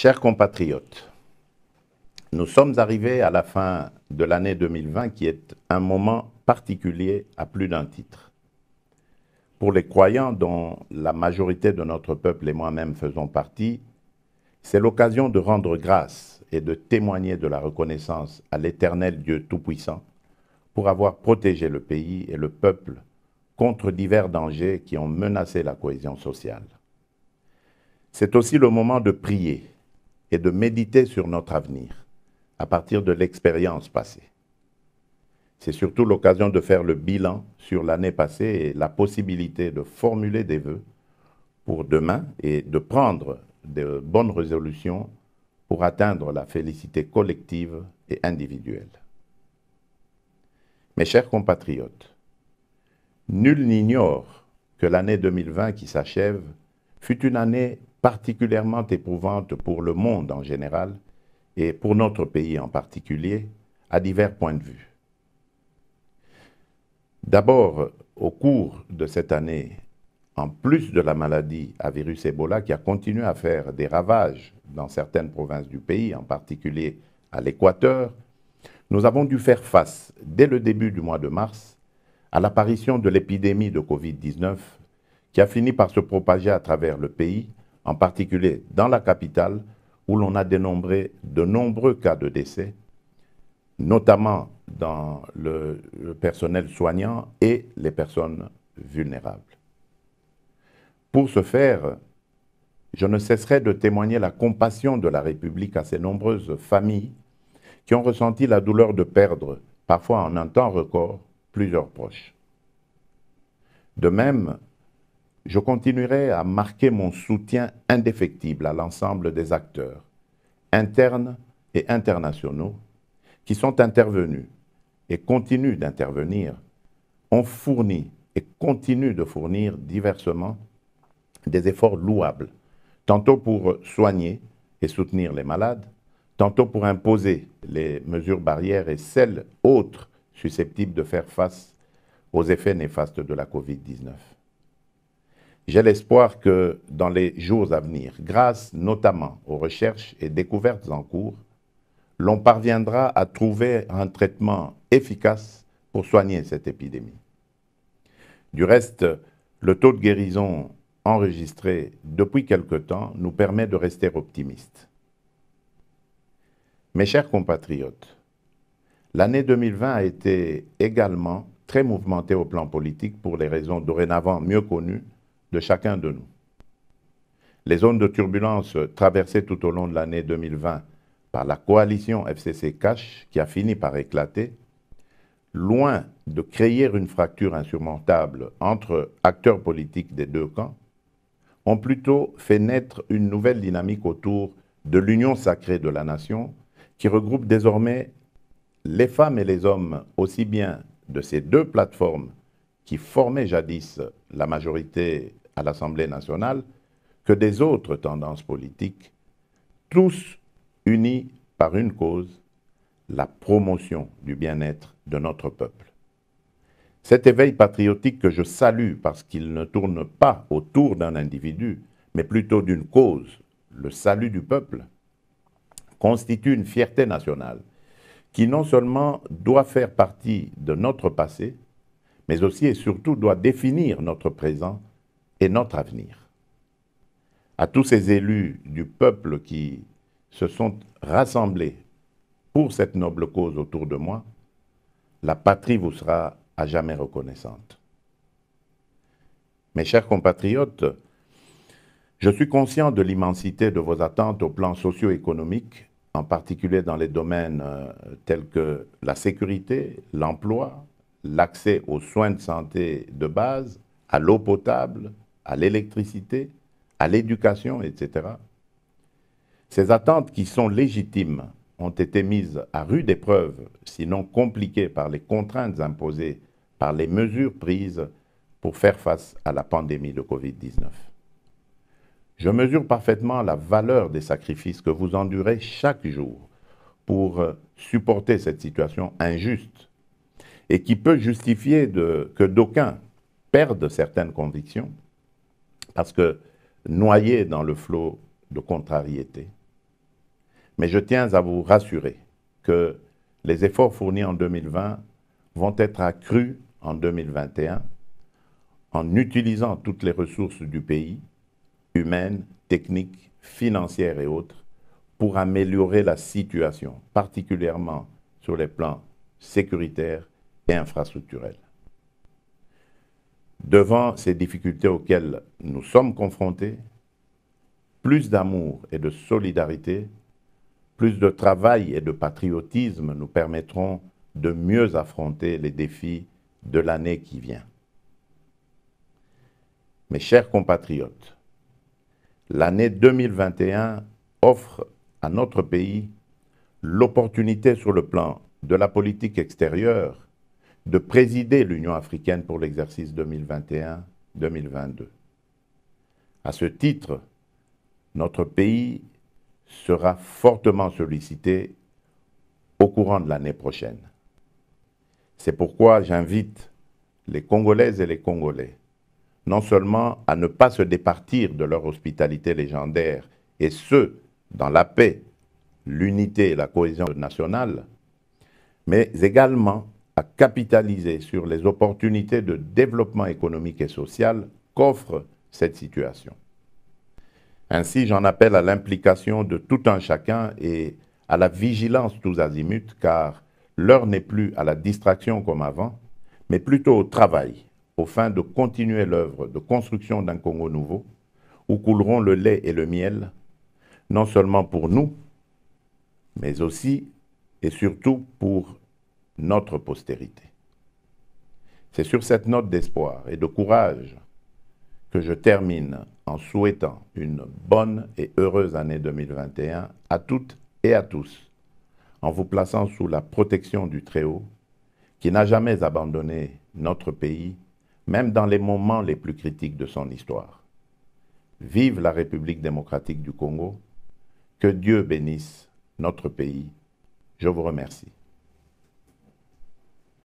Chers compatriotes, nous sommes arrivés à la fin de l'année 2020 qui est un moment particulier à plus d'un titre. Pour les croyants dont la majorité de notre peuple et moi-même faisons partie, c'est l'occasion de rendre grâce et de témoigner de la reconnaissance à l'Éternel Dieu Tout-Puissant pour avoir protégé le pays et le peuple contre divers dangers qui ont menacé la cohésion sociale. C'est aussi le moment de prier et de méditer sur notre avenir à partir de l'expérience passée. C'est surtout l'occasion de faire le bilan sur l'année passée et la possibilité de formuler des vœux pour demain et de prendre de bonnes résolutions pour atteindre la félicité collective et individuelle. Mes chers compatriotes, nul n'ignore que l'année 2020 qui s'achève fut une année particulièrement éprouvante pour le monde en général et pour notre pays en particulier, à divers points de vue. D'abord, au cours de cette année, en plus de la maladie à virus Ebola qui a continué à faire des ravages dans certaines provinces du pays, en particulier à l'Équateur, nous avons dû faire face, dès le début du mois de mars, à l'apparition de l'épidémie de Covid-19 qui a fini par se propager à travers le pays, en particulier dans la capitale, où l'on a dénombré de nombreux cas de décès, notamment dans le personnel soignant et les personnes vulnérables. Pour ce faire, je ne cesserai de témoigner la compassion de la République à ces nombreuses familles qui ont ressenti la douleur de perdre, parfois en un temps record, plusieurs proches. De même, je continuerai à marquer mon soutien indéfectible à l'ensemble des acteurs, internes et internationaux, qui sont intervenus et continuent d'intervenir, ont fourni et continuent de fournir diversement des efforts louables, tantôt pour soigner et soutenir les malades, tantôt pour imposer les mesures barrières et celles autres susceptibles de faire face aux effets néfastes de la Covid-19. J'ai l'espoir que dans les jours à venir, grâce notamment aux recherches et découvertes en cours, l'on parviendra à trouver un traitement efficace pour soigner cette épidémie. Du reste, le taux de guérison enregistré depuis quelque temps nous permet de rester optimistes. Mes chers compatriotes, l'année 2020 a été également très mouvementée au plan politique pour les raisons dorénavant mieux connues de chacun de nous. Les zones de turbulence traversées tout au long de l'année 2020 par la coalition FCC-Cash qui a fini par éclater, loin de créer une fracture insurmontable entre acteurs politiques des deux camps, ont plutôt fait naître une nouvelle dynamique autour de l'union sacrée de la nation qui regroupe désormais les femmes et les hommes aussi bien de ces deux plateformes qui formaient jadis la majorité à l'Assemblée nationale que des autres tendances politiques, tous unis par une cause, la promotion du bien-être de notre peuple. Cet éveil patriotique que je salue parce qu'il ne tourne pas autour d'un individu, mais plutôt d'une cause, le salut du peuple, constitue une fierté nationale qui non seulement doit faire partie de notre passé, mais aussi et surtout doit définir notre présent et notre avenir. À tous ces élus du peuple qui se sont rassemblés pour cette noble cause autour de moi, la patrie vous sera à jamais reconnaissante. Mes chers compatriotes, je suis conscient de l'immensité de vos attentes au plan socio-économique, en particulier dans les domaines tels que la sécurité, l'emploi, l'accès aux soins de santé de base, à l'eau potable, à l'électricité, à l'éducation, etc. Ces attentes qui sont légitimes ont été mises à rude épreuve, sinon compliquées par les contraintes imposées par les mesures prises pour faire face à la pandémie de Covid-19. Je mesure parfaitement la valeur des sacrifices que vous endurez chaque jour pour supporter cette situation injuste et qui peut justifier que d'aucuns perdent certaines convictions parce que noyés dans le flot de contrariété. Mais je tiens à vous rassurer que les efforts fournis en 2020 vont être accrus en 2021 en utilisant toutes les ressources du pays, humaines, techniques, financières et autres, pour améliorer la situation, particulièrement sur les plans sécuritaires et infrastructurels. Devant ces difficultés auxquelles nous sommes confrontés, plus d'amour et de solidarité, plus de travail et de patriotisme nous permettront de mieux affronter les défis de l'année qui vient. Mes chers compatriotes, l'année 2021 offre à notre pays l'opportunité sur le plan de la politique extérieure de présider l'Union africaine pour l'exercice 2021-2022. À ce titre, notre pays sera fortement sollicité au courant de l'année prochaine. C'est pourquoi j'invite les Congolaises et les Congolais non seulement à ne pas se départir de leur hospitalité légendaire, et ce, dans la paix, l'unité et la cohésion nationale, mais également à capitaliser sur les opportunités de développement économique et social qu'offre cette situation. Ainsi, j'en appelle à l'implication de tout un chacun et à la vigilance tous azimuts, car l'heure n'est plus à la distraction comme avant, mais plutôt au travail, aux fins de continuer l'œuvre de construction d'un Congo nouveau, où couleront le lait et le miel, non seulement pour nous, mais aussi et surtout pour notre postérité. C'est sur cette note d'espoir et de courage que je termine en souhaitant une bonne et heureuse année 2021 à toutes et à tous, en vous plaçant sous la protection du Très-Haut, qui n'a jamais abandonné notre pays, même dans les moments les plus critiques de son histoire. Vive la République démocratique du Congo, que Dieu bénisse notre pays. Je vous remercie.